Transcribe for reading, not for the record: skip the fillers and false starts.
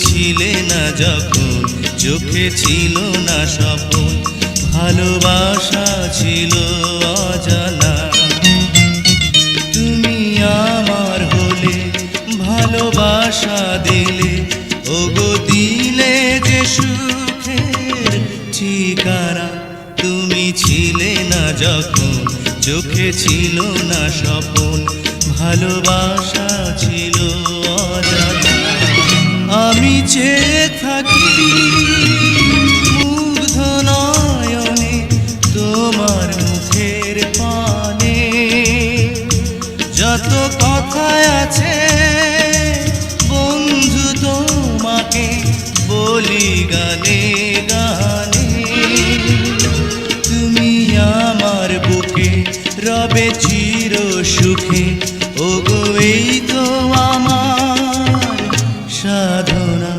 ছিলে না যখন চোখে ছিল না স্বপন, ভালোবাসা ছিল অজানা। তুমি আমার হলে, ভালোবাসা দিলে, ওগো দিলে যে সুখের ঠিকানা। তুমি ছিলে না যখন চোখে ছিল না স্বপন, ভালোবাসা ছিল অজানা। আমি চেয়ে থাকি মুগ্ধ নয়নে তোমার মুখের পানে, যত কথা আছে বন্ধু তোমাকে বলি গানে গানে। তুমি আমার বুকে রবে চির সুখে, ওগো এই তো আমার সাধনা।